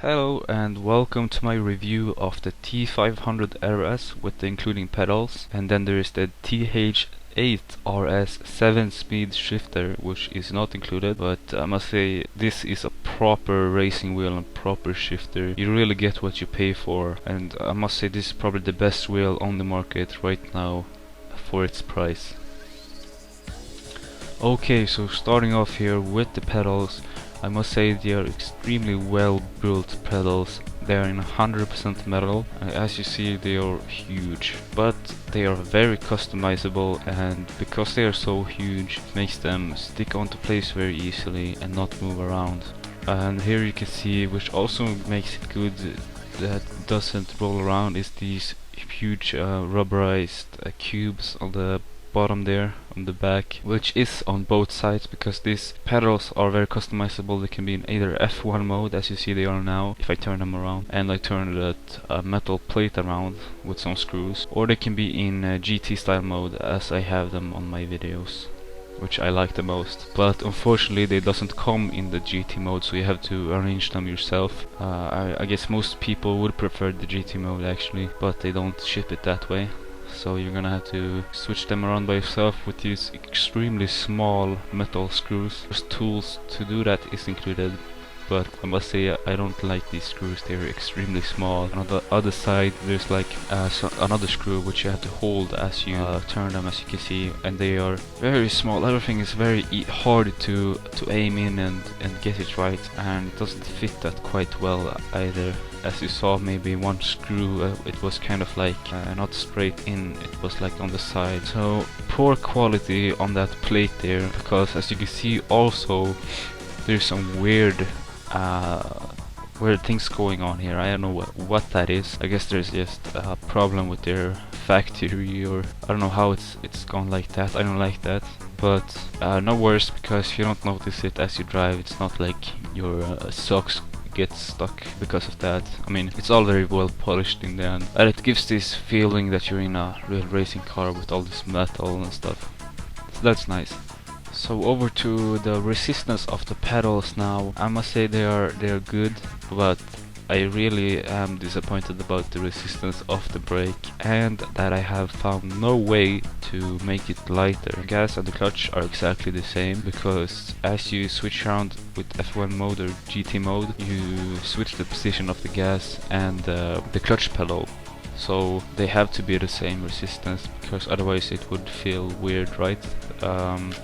Hello and welcome to my review of the T500 RS with the including pedals, and then there is the TH8RS 7-speed shifter which is not included, but I must say this is a proper racing wheel and proper shifter. You really get what you pay for, and I must say this is probably the best wheel on the market right now for its price. Okay, so starting off here with the pedals, I must say they are extremely well built pedals. They are in 100% metal. As you see, they are huge, but they are very customizable, and because they are so huge, it makes them stick onto place very easily and not move around. And here you can see, which also makes it good that doesn't roll around, is these huge rubberized cubes on the bottom there on the back, which is on both sides because these pedals are very customizable. They can be in either F1 mode, as you see they are now if I turn them around and I turn that metal plate around with some screws, or they can be in GT style mode as I have them on my videos, which I like the most. But unfortunately they doesn't come in the GT mode, so you have to arrange them yourself. I guess most people would prefer the GT mode actually, but they don't ship it that way. So you're gonna have to switch them around by yourself with these extremely small metal screws. There's tools to do that is included, but I must say I don't like these screws. They're extremely small. On the other side there's like another screw which you have to hold as you turn them, as you can see, and they are very small. Everything is very hard to aim in and get it right, and it doesn't fit that quite well either. As you saw, maybe one screw, it was kind of like not straight in, it was like on the side. So poor quality on that plate there, because as you can see also there's some weird things going on here. I don't know what that is. I guess there's just a problem with their factory, or I don't know how it's gone like that. I don't like that, but no worse, because you don't notice it as you drive. It's not like your socks get stuck because of that. I mean, it's all very well polished in the end, and it gives this feeling that you're in a real racing car with all this metal and stuff. So that's nice. So over to the resistance of the pedals now. I must say they are good, but I really am disappointed about the resistance of the brake, and that I have found no way to make it lighter. The gas and the clutch are exactly the same, because as you switch around with F1 mode or GT mode, you switch the position of the gas and the clutch pedal. So they have to be the same resistance, because otherwise it would feel weird, right?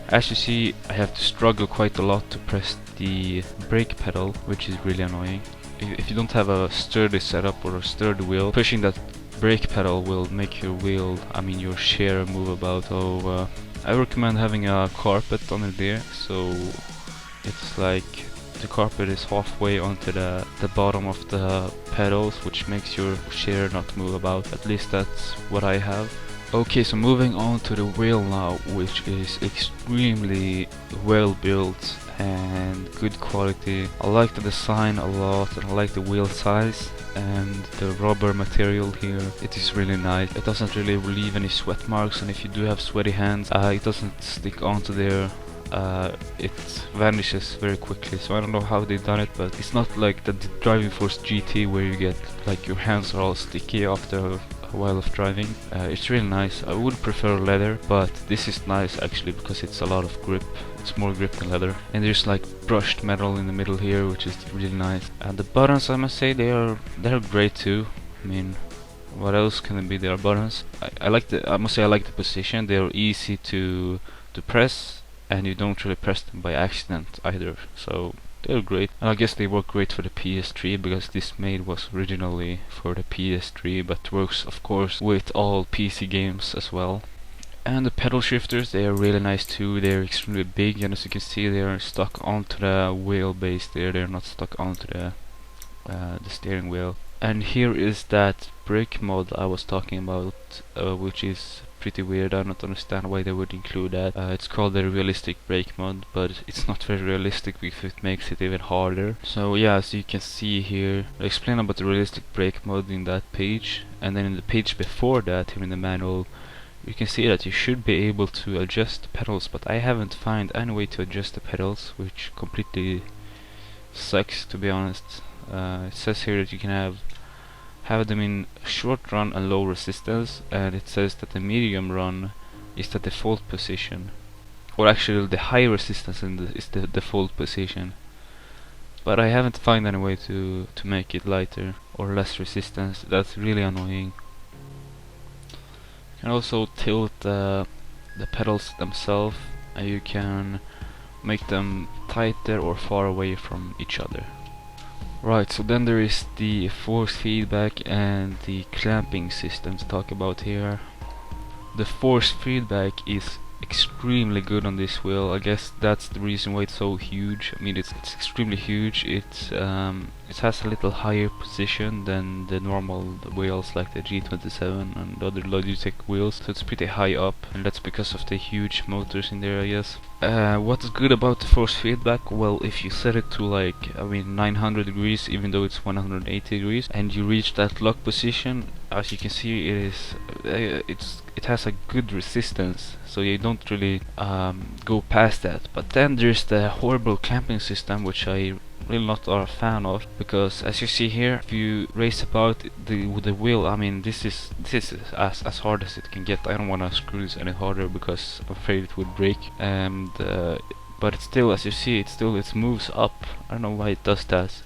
As you see, I have to struggle quite a lot to press the brake pedal, which is really annoying. If you don't have a sturdy setup or a sturdy wheel, pushing that brake pedal will make your wheel, I mean your share, move about. So I recommend having a carpet under there, so it's like the carpet is halfway onto the bottom of the pedals, which makes your share not move about. At least that's what I have. Okay, so moving on to the wheel now, which is extremely well built and good quality. I like the design a lot, and I like the wheel size and the rubber material here. It is really nice. It doesn't really leave any sweat marks, and if you do have sweaty hands, it doesn't stick onto there. It vanishes very quickly. So I don't know how they've done it, but it's not like the Ravenprodesign GT where you get like your hands are all sticky after a while of driving. It's really nice. I would prefer leather, but this is nice actually because it's a lot of grip. It's more grip than leather, and there's like brushed metal in the middle here, which is really nice. And the buttons, I must say, they're great too. I mean, what else can it be? They are buttons. I must say I like the position. They are easy to press, and you don't really press them by accident either, so they're great. And I guess they work great for the PS3, because this made was originally for the PS3, but works of course with all PC games as well. And the pedal shifters, they are really nice too. They're extremely big, and as you can see, they are stuck onto the wheelbase there. They're not stuck onto the steering wheel. And here is that brake mod I was talking about, which is pretty weird. I don't understand why they would include that. It's called the realistic brake mod, but it's not very realistic because it makes it even harder. So yeah, as you can see here, I explain about the realistic brake mod in that page, and then in the page before that, here in the manual, you can see that you should be able to adjust the pedals, but I haven't found any way to adjust the pedals, which completely sucks, to be honest. It says here that you can have them in short run and low resistance, and it says that the medium run is the default position, or actually the high resistance is the default position. But I haven't found any way to make it lighter or less resistance. That's really annoying. You can also tilt the pedals themselves, and you can make them tighter or far away from each other. Right, so then there is the force feedback and the clamping system to talk about here. The force feedback is extremely good on this wheel. I guess that's the reason why it's so huge. I mean, it's extremely huge. It has a little higher position than the normal wheels like the G27 and other Logitech wheels, so it's pretty high up, and that's because of the huge motors in there, I guess. What's good about the force feedback? Well, if you set it to like, 900 degrees, even though it's 180 degrees, and you reach that lock position, as you can see, it has a good resistance, so you don't really go past that. But then there's the horrible clamping system, which I really not are a fan of, because as you see here, if you race about the wheel, I mean, this is as hard as it can get. I don't want to screw this any harder because I'm afraid it would break. And but it's still, as you see, it moves up. I don't know why it does that,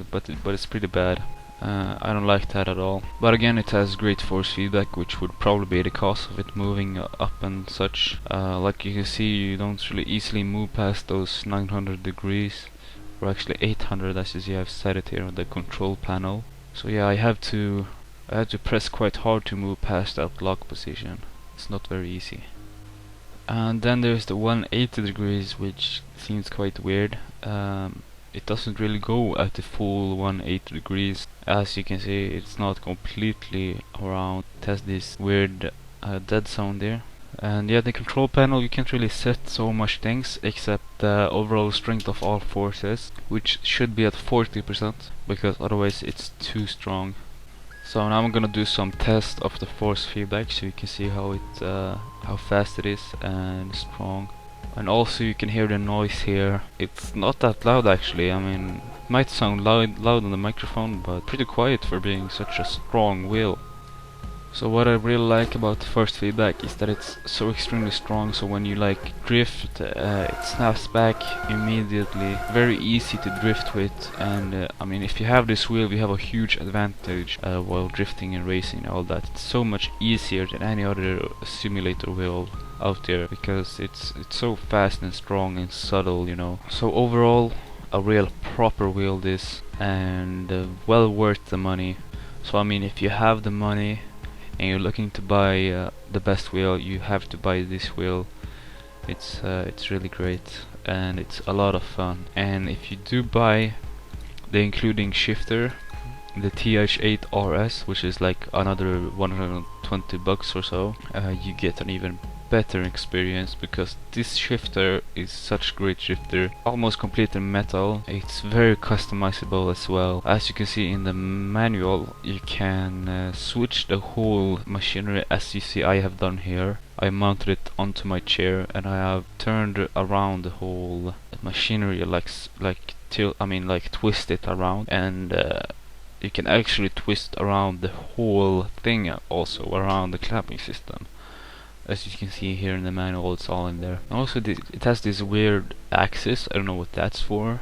but it's pretty bad. I don't like that at all. But again, it has great force feedback, which would probably be the cause of it moving up and such. Like you can see, you don't really easily move past those 900 degrees, or actually 800, as you see. I've set it here on the control panel. So yeah, I had to press quite hard to move past that lock position. It's not very easy. And then there's the 180 degrees, which seems quite weird. It doesn't really go at the full 180 degrees. As you can see, it's not completely around. It has this weird dead zone there. And yeah, the control panel, you can't really set so much things except the overall strength of all forces, which should be at 40%, because otherwise it's too strong. So now I'm gonna do some tests of the force feedback, so you can see how fast it is and strong. And also you can hear the noise here. It's not that loud actually. I mean, it might sound loud on the microphone, but pretty quiet for being such a strong wheel. So what I really like about the force feedback is that it's so extremely strong, so when you like drift, it snaps back immediately. Very easy to drift with, and I mean, if you have this wheel, you have a huge advantage while drifting and racing and all that. It's so much easier than any other simulator wheel out there, because it's so fast and strong and subtle, you know. So overall, a real proper wheel this, and well worth the money. So I mean, if you have the money and you're looking to buy the best wheel, you have to buy this wheel. It's really great, and it's a lot of fun. And if you do buy the including shifter, the TH8RS, which is like another 120 bucks or so, you get an even better experience, because this shifter is such great shifter, almost complete in metal. It's very customizable as well. As you can see in the manual, you can switch the whole machinery, as you see I have done here. I mounted it onto my chair and I have turned around the whole machinery, like twist it around, and you can actually twist around the whole thing also around the clamping system. As you can see here in the manual, it's all in there. Also, it has this weird axis. I don't know what that's for.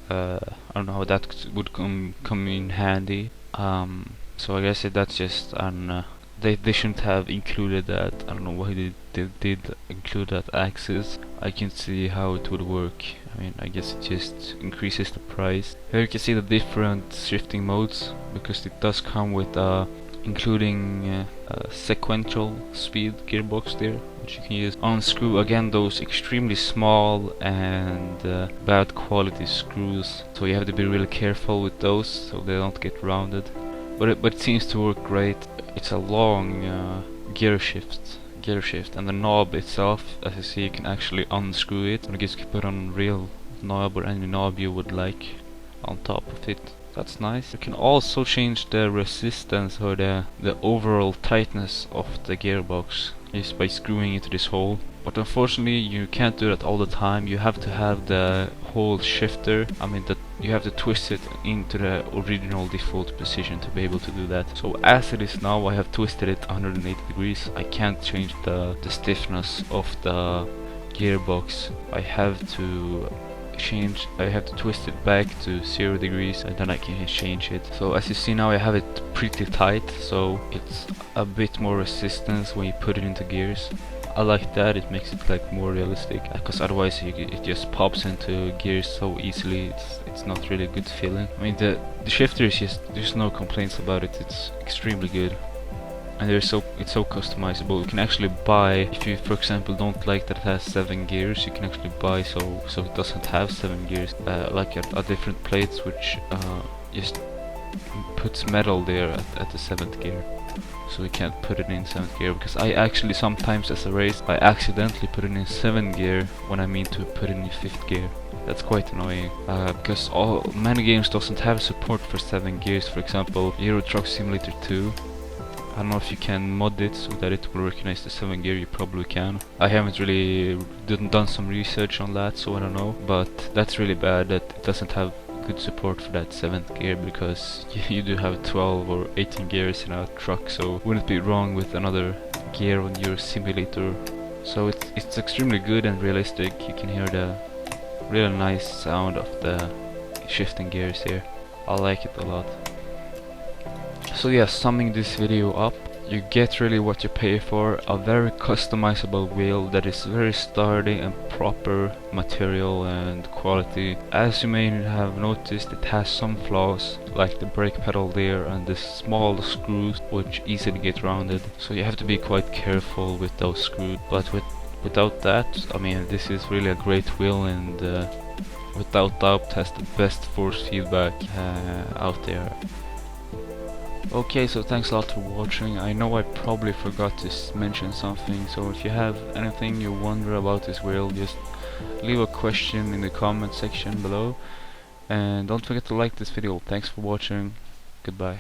I don't know how that would come in handy. So I guess that's just an. They shouldn't have included that. I don't know why they did include that axis. I can see how it would work. I mean, I guess it just increases the price. Here you can see the different shifting modes, because it does come with including sequential speed gearbox there, which you can use. Unscrew again those extremely small and bad quality screws, so you have to be really careful with those so they don't get rounded. But it seems to work great. It's a long gear shift, and the knob itself, as you see, you can actually unscrew it, and I guess you can put on a real knob or any knob you would like on top of it. That's nice. You can also change the resistance or the overall tightness of the gearbox just by screwing into this hole. But unfortunately you can't do that all the time. You have to have the whole shifter, I mean that you have to twist it into the original default position to be able to do that. So as it is now, I have twisted it 180 degrees. I can't change the stiffness of the gearbox. I have to twist it back to 0 degrees and then I can change it. So as you see now, I have it pretty tight, so it's a bit more resistance when you put it into gears. I like that, it makes it like more realistic, because otherwise it just pops into gears so easily. It's not really a good feeling. I mean the shifter is just, there's no complaints about it. It's extremely good. And it's so customizable. You can actually buy, if you for example don't like that it has 7 gears, you can actually buy so it doesn't have 7 gears, like a different plates which just puts metal there at the 7th gear. So we can't put it in 7th gear, because I actually sometimes as a race I accidentally put it in 7th gear when I mean to put it in 5th gear. That's quite annoying, because many games doesn't have support for 7 gears. For example, Euro Truck Simulator 2. I don't know if you can mod it so that it will recognize the 7th gear. You probably can. I haven't really done some research on that, so I don't know. But that's really bad that it doesn't have good support for that 7th gear, because you do have 12 or 18 gears in a truck, so wouldn't it be wrong with another gear on your simulator. So it's extremely good and realistic. You can hear the really nice sound of the shifting gears here. I like it a lot. So yeah, summing this video up, you get really what you pay for. A very customizable wheel that is very sturdy and proper material and quality. As you may have noticed, it has some flaws, like the brake pedal there and the small screws which easily get rounded, so you have to be quite careful with those screws. But without that, I mean, this is really a great wheel, and without doubt has the best force feedback out there. Okay, so thanks a lot for watching. I know I probably forgot to mention something, so if you have anything you wonder about this wheel, just leave a question in the comment section below. And don't forget to like this video. Thanks for watching. Goodbye.